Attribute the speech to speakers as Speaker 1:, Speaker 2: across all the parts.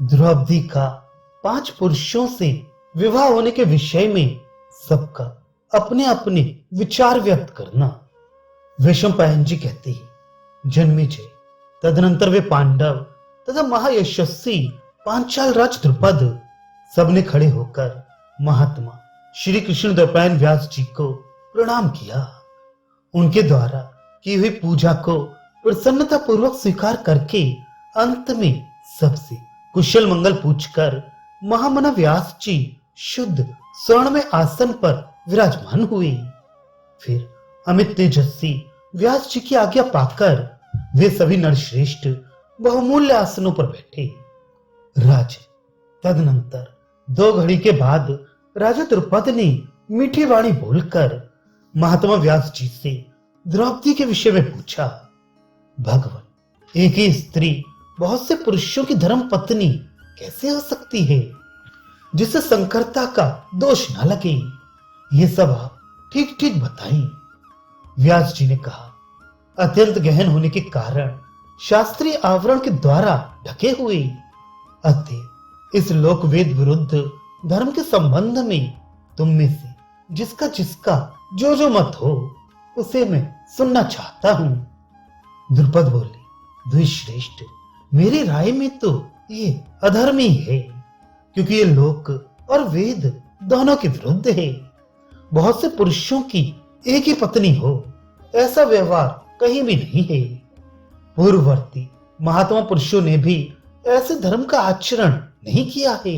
Speaker 1: द्रौपदी का 5 पुरुषों से विवाह होने के विषय में सबका अपने अपने विचार व्यक्त करना। वैशंपायन जी कहते हैं, जन्मेजय तदनंतर वे पांडव तथा महायशस्वी पांचाल राज द्रुपद सबने खड़े होकर महात्मा श्री कृष्ण द्वैपायन व्यास जी को प्रणाम किया। उनके द्वारा की हुई पूजा को प्रसन्नता पूर्वक स्वीकार करके अंत में सबसे कुशल मंगल पूछकर महामना व्यास जी शुद्ध स्वर्ण में आसन पर विराजमान हुए। फिर अमित तेजस्वी व्यास जी की आज्ञा पाकर वे सभी नरश्रेष्ठ बहुमूल्य आसनों पर बैठे। राज तदनंतर 2 घड़ी के बाद राजा द्रुपद ने मीठी वाणी बोलकर महात्मा व्यास जी से द्रौपदी के विषय में पूछा। भगवान, एक ही स्त्री बहुत से पुरुषों की धर्म पत्नी कैसे हो सकती है, जिससे संकरता का दोष न लगे? ये सब आप ठीक ठीक बताएं। व्यास जी ने कहा, अत्यंत गहन होने के कारण शास्त्रीय आवरण के द्वारा ढके हुए, अतः इस लोक वेद विरुद्ध धर्म के संबंध में तुम में से जिसका जिसका जो जो मत हो उसे मैं सुनना चाहता हूं। द्रुपद बोले, द्विश्रेष्ठ, मेरी राय में तो ये अधर्म ही है, क्योंकि ये लोक और वेद दोनों के विरुद्ध है। बहुत से पुरुषों की एक ही पत्नी हो, ऐसा व्यवहार कहीं भी नहीं है। पूर्ववर्ती महात्मा पुरुषों ने भी ऐसे धर्म का आचरण नहीं किया है,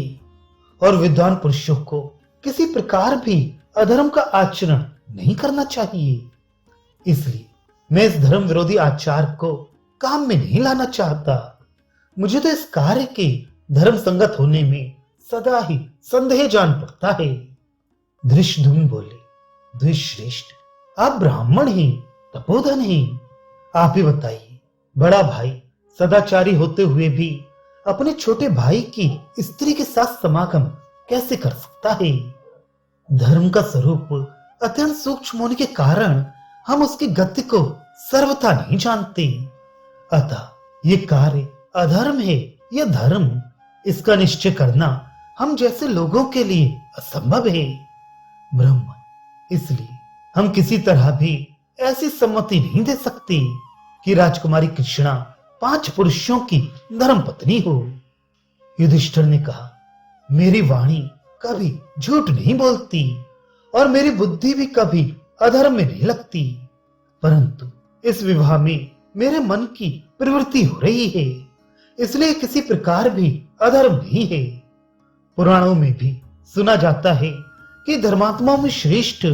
Speaker 1: और विद्वान पुरुषों को किसी प्रकार भी अधर्म का आचरण नहीं करना चाहिए। इसलिए मैं इस धर्म विरोधी आचार को काम में नहीं लाना चाहता। मुझे तो इस कार्य के धर्म संगत होने में सदा ही संदेह जान पड़ता है। धृष्टद्युम्न बोले, द्विश्रेष्ठ, आप ब्राह्मण हैं, तपोधन हैं, आप ही बताइए, बड़ा भाई सदाचारी होते हुए भी अपने छोटे भाई की स्त्री के साथ समागम कैसे कर सकता है? धर्म का स्वरूप अत्यंत सूक्ष्म होने के कारण हम उसकी गति को सर्वथा नहीं जानते। अतः ये कार्य अधर्म है या धर्म, इसका निश्चय करना हम जैसे लोगों के लिए असंभव है। ब्रह्म, इसलिए हम किसी तरह भी ऐसी सम्मति नहीं दे सकते कि राजकुमारी कृष्णा 5 पुरुषों की धर्म पत्नी हो। युधिष्ठिर ने कहा, मेरी वाणी कभी झूठ नहीं बोलती और मेरी बुद्धि भी कभी अधर्म में नहीं लगती, परंतु इस विवाह में मेरे मन की प्रवृत्ति हो रही है, इसलिए किसी प्रकार भी अधर्म नहीं है। पुराणों में भी सुना जाता है कि धर्मात्माओं में श्रेष्ठ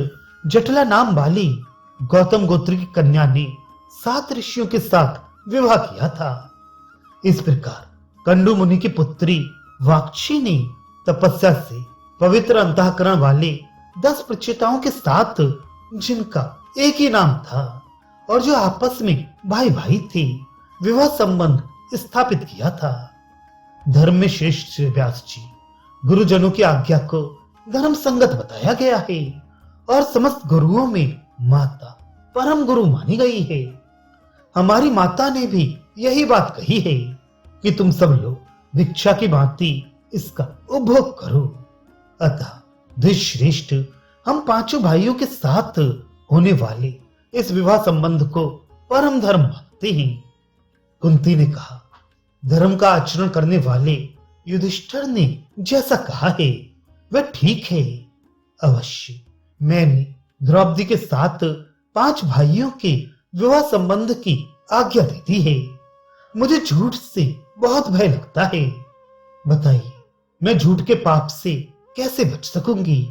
Speaker 1: जटला नाम वाली गौतम गोत्र की कन्या ने 7 ऋषियों के साथ विवाह किया था। इस प्रकार कंडू मुनि की पुत्री वाक्षी ने तपस्या से पवित्र अंतःकरण वाले 10 प्रचेताओं के साथ, जिनका एक ही नाम था और जो आपस में भाई भाई थे, विवाह संबंध स्थापित किया था। धर्म में श्रेष्ठ व्यास जी गुरुजनों की आज्ञा को धर्म संगत बताया गया है, और समस्त गुरुओं में माता परम गुरु मानी गई है। हमारी माता ने भी यही बात कही है कि तुम सब लोग भिक्षा की भांति इसका उपभोग करो। अतः द्विश्रेष्ठ, हम 5 भाइयों के साथ होने वाले इस विवाह संबंध को परम धर्म मानते हैं। कुंती ने कहा, धर्म का आचरण करने वाले युधिष्ठिर ने जैसा कहा है वह ठीक है। अवश्य मैंने द्रौपदी के साथ 5 भाइयों के विवाह संबंध की आज्ञा दे दी है। मुझे झूठ से बहुत भय लगता है। बताइए, मैं झूठ के पाप से कैसे बच सकूंगी?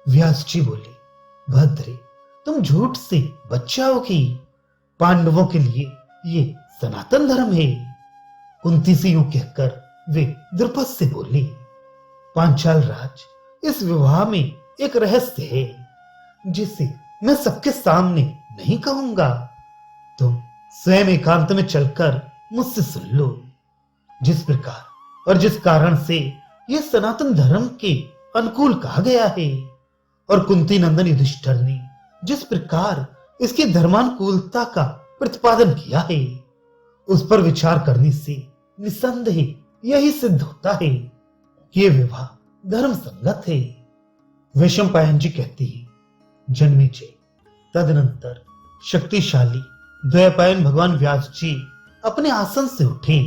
Speaker 1: व्यास जी बोले, भद्रे, तुम झूठ से बच जाओगी। पांडवों के लिए ये सनातन धर्म है। कुंती से यूं कहकर वे द्रुपद से बोले, पांचाल राज, इस विवाह में एक रहस्य है जिसे मैं सबके सामने नहीं कहूंगा। तुम स्वयं एकांत में चलकर मुझसे सुन लो। जिस प्रकार और जिस कारण से यह सनातन धर्म के अनुकूल कहा गया है, और कुंती नंदन युधिष्ठिर ने जिस प्रकार इसकी धर्मानुकूलता का प्रतिपादन किया है, उस पर विचार करने से निसंदेह यही सिद्ध होता है कि ये विवाह धर्म संगत है। वैशंपायन जी कहती है, जन्मेजय तदनंतर शक्तिशाली द्वैपायन भगवान व्यास जी अपने आसन से उठे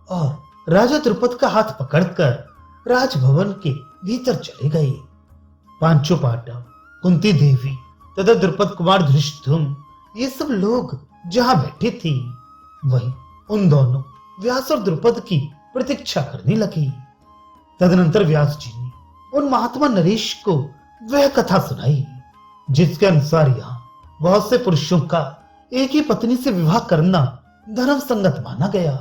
Speaker 1: और राजा द्रुपद का हाथ पकड़कर राजभवन के भीतर चले गए। पांचों पांडव, कुंती देवी तथा द्रुपद कुमार धृष्टद्युम्न ये सब लोग जहां बैठे थे वहीं उन दोनों व्यास और द्रुपद की प्रतीक्षा करने लगे। तदनंतर व्यास जी ने उन महात्मा नरेश को वह कथा सुनाई जिसके अनुसार यहाँ बहुत से पुरुषों का एक ही पत्नी से विवाह करना धर्म संगत माना गया।